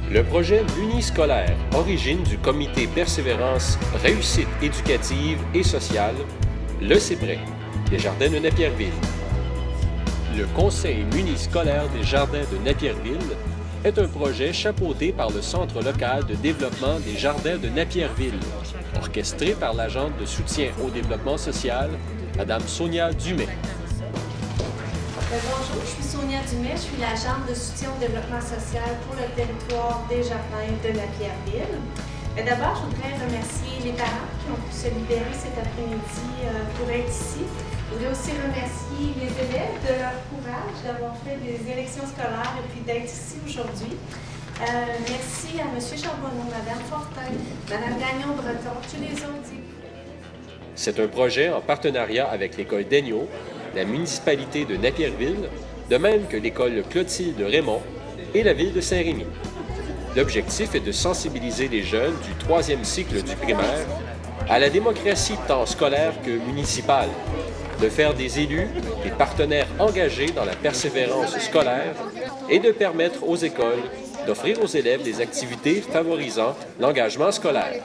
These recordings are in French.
Le projet Muniscolaire, origine du comité Persévérance, Réussite éducative et sociale, le CEPREC, des Jardins de Napierville. Le Conseil muniscolaire des Jardins de Napierville est un projet chapeauté par le Centre local de développement des Jardins de Napierville, orchestré par l'agente de soutien au développement social, Mme Sonia Dumais. Bonjour, je suis Sonia Dumais, je suis l'agente de soutien au développement social pour le territoire des Jardins de Napierville. D'abord, je voudrais remercier les parents qui ont pu se libérer cet après-midi pour être ici. Je voudrais aussi remercier les élèves de leur courage d'avoir fait des élections scolaires et puis d'être ici aujourd'hui. Merci à M. Charbonneau, Mme Fortin, Mme Gagnon-Breton, tous les autres. C'est un projet en partenariat avec l'école d'Aignaux, la municipalité de Napierville, de même que l'école Clotilde Raymond et la ville de Saint-Rémy. L'objectif est de sensibiliser les jeunes du 3e cycle du primaire à la démocratie tant scolaire que municipale, de faire des élus des partenaires engagés dans la persévérance scolaire et de permettre aux écoles d'offrir aux élèves des activités favorisant l'engagement scolaire.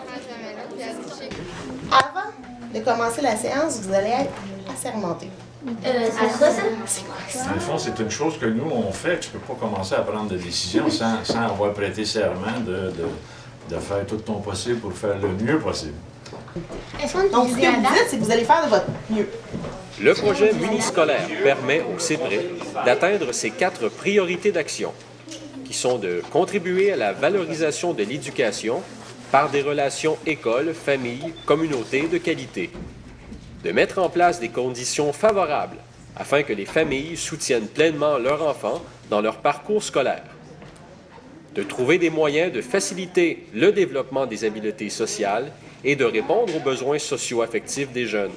Avant de commencer la séance, vous allez être assermenté. C'est quoi ça? C'est quoi ça? Dans le fond, c'est une chose que nous, on fait. Tu ne peux pas commencer à prendre des décisions sans avoir prêté serment de faire tout ton possible pour faire le mieux possible. Donc, ce que vous dites, c'est que vous allez faire de votre mieux. Le projet muniscolaire permet au CEPREC d'atteindre ses 4 priorités d'action, qui sont de contribuer à la valorisation de l'éducation par des relations école, famille, communauté de qualité, de mettre en place des conditions favorables afin que les familles soutiennent pleinement leurs enfants dans leur parcours scolaire, de trouver des moyens de faciliter le développement des habiletés sociales et de répondre aux besoins socio-affectifs des jeunes,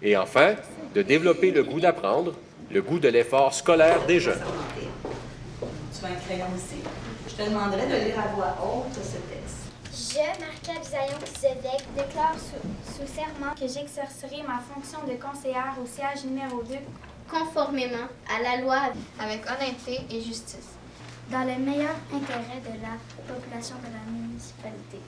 et enfin, de développer le goût d'apprendre, le goût de l'effort scolaire des jeunes. Tu as un crayon ici. Je te demanderai de lire à voix haute ce texte. Je, Marca Bisaillon-Kizedek, déclare sous serment que j'exercerai ma fonction de conseillère au siège numéro 2 conformément à la loi avec honnêteté et justice, dans le meilleur intérêt de la population de la municipalité.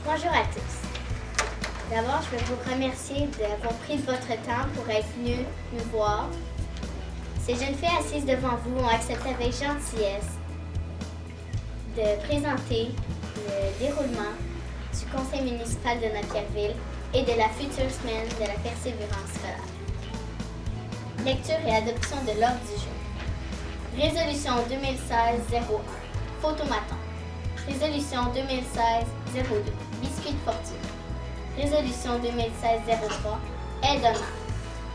Bonjour à tous. D'abord, je veux vous remercier d'avoir pris votre temps pour être venus nous voir. Ces jeunes filles assises devant vous ont accepté avec gentillesse de présenter le déroulement du conseil municipal de Napierville et de la future semaine de la persévérance scolaire. Lecture et adoption de l'ordre du jour. Résolution 2016-01. Photomaton. Résolution 2016-02. Biscuit de fortune. Résolution 2016-03. Aide d'honneur.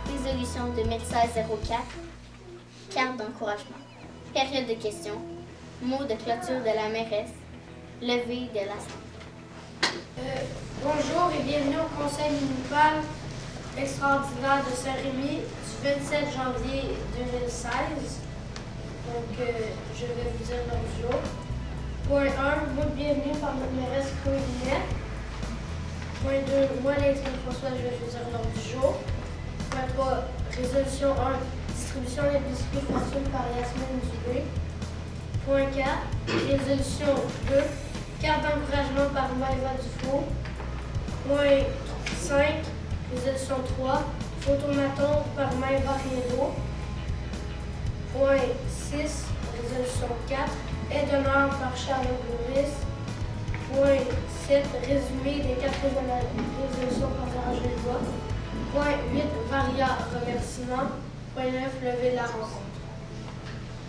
Résolution 2016-04. Carte d'encouragement. Période de questions. Mot de clôture de la mairesse. Levée de l'Assemblée. Bonjour et bienvenue au conseil municipal extraordinaire de Saint-Rémy du 27 janvier 2016. Donc, je vais vous dire l'ordre du jour. Point 1, mot de bienvenue par notre mairesse Chloé Linette. Point 2, moi, Alexandre François, je vais vous dire l'ordre du jour. Point 3, résolution 1, distribution des biscuits fortune par Yasmine Dubé. Point 4, résolution 2, carte d'encouragement par Maëva Dufault. Point 5, résolution 3, photomaton par Maëva Riendo. Point 6, résolution 4, aide d'honneur par Charles Bourris. Point 7, résumé des 4 résolutions par Gérard Gilbois. Point 8, varia remerciement. Point 9, lever de la rencontre.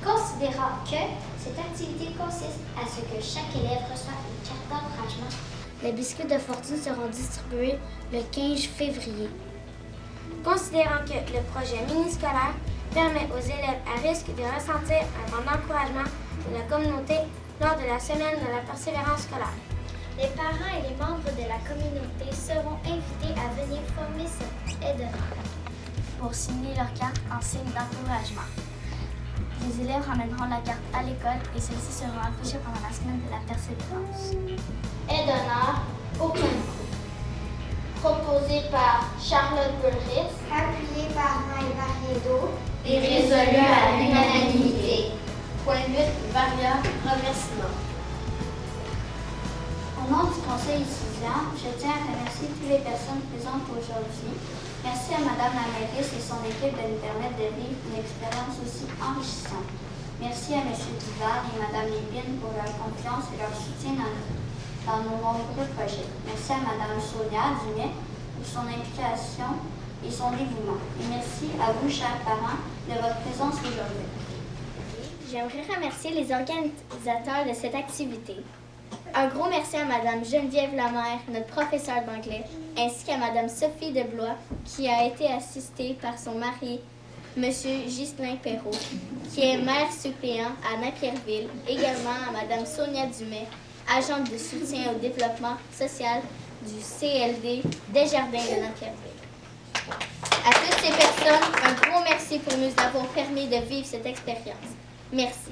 Considérant que cette activité consiste à ce que chaque élève reçoive une carte d'encouragement, les biscuits de fortune seront distribués le 15 février. Considérant que le projet muniscolaire permet aux élèves à risque de ressentir un vent d'encouragement de la communauté lors de la semaine de la persévérance scolaire. Les parents et les membres de la communauté seront invités à venir former cette aide. pour signer leur carte en signe d'encouragement. Les élèves ramèneront la carte à l'école et celle-ci sera affichée pendant la semaine de la persévérance. Aide d'honneur, aucun coup. Proposé par Charlotte Burris, appuyé par Maëlle Barriedo et résolu à l'unanimité. Point 8, Varia, remerciement. Au nom du conseil étudiant, je tiens à remercier toutes les personnes présentes aujourd'hui. Merci à Mme la mairesse et son équipe de nous permettre de vivre une expérience aussi enrichissante. Merci à M. Duval et Mme Lépine pour leur confiance et leur soutien dans nos nombreux projets. Merci à Mme Sonia Dumais pour son implication et son dévouement. Et merci à vous, chers parents, de votre présence aujourd'hui. J'aimerais remercier les organisateurs de cette activité. Un gros merci à Mme Geneviève Lamère, notre professeure d'anglais, ainsi qu'à Mme Sophie Deblois, qui a été assistée par son mari, M. Ghislain Perrault, qui est maire suppléant à Napierville, également à Mme Sonia Dumais, agente de soutien au développement social du CLD Desjardins de Napierville. À toutes ces personnes, un gros merci pour nous avoir permis de vivre cette expérience. Merci.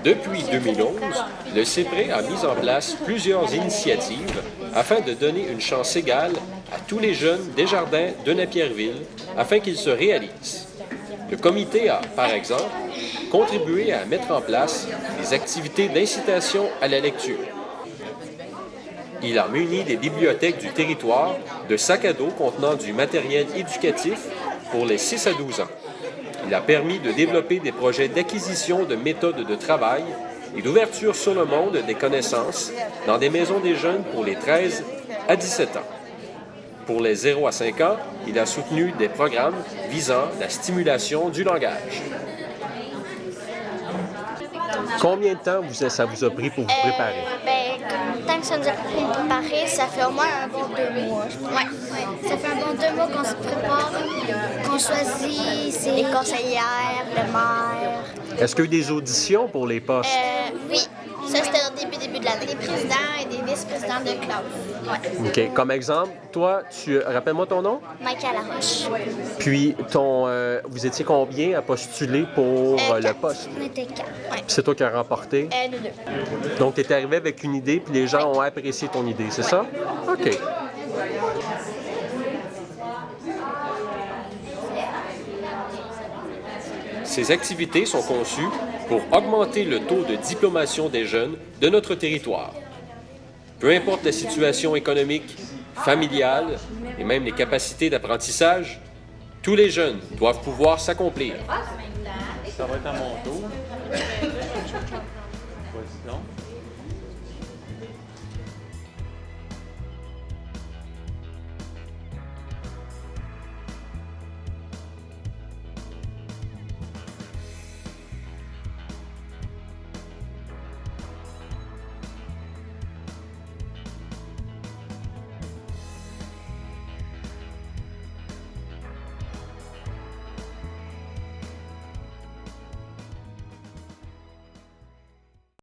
Depuis 2011, le CEPRE a mis en place plusieurs initiatives afin de donner une chance égale à tous les jeunes Desjardins de Napierville afin qu'ils se réalisent. Le comité a, par exemple, contribué à mettre en place des activités d'incitation à la lecture. Il a muni les bibliothèques du territoire de sacs à dos contenant du matériel éducatif pour les 6 à 12 ans. Il a permis de développer des projets d'acquisition de méthodes de travail et d'ouverture sur le monde des connaissances dans des maisons des jeunes pour les 13 à 17 ans. Pour les 0 à 5 ans, il a soutenu des programmes visant la stimulation du langage. Combien de temps ça vous a pris pour vous préparer? Tant que ça nous a préparé, ça fait au moins un bon 2 mois. Ouais. Ça fait un bon 2 mois qu'on se prépare, qu'on choisit les conseillères, le maire. Est-ce qu'il y a eu des auditions pour les postes? Oui, ça c'était au début de l'année. Des présidents et des vice-présidents de classe. Ouais. OK. Comme exemple, toi, rappelle-moi ton nom? Michael Laroche. Puis, vous étiez combien à postuler pour le poste? On était 4. Ouais. C'est toi qui as remporté? Nous 2. Donc, tu es arrivé avec une idée, puis les gens ont apprécié ton idée, c'est ça? OK. Ces activités sont conçues pour augmenter le taux de diplomation des jeunes de notre territoire. Peu importe la situation économique, familiale et même les capacités d'apprentissage, tous les jeunes doivent pouvoir s'accomplir. Ça va être à mon tour. Président.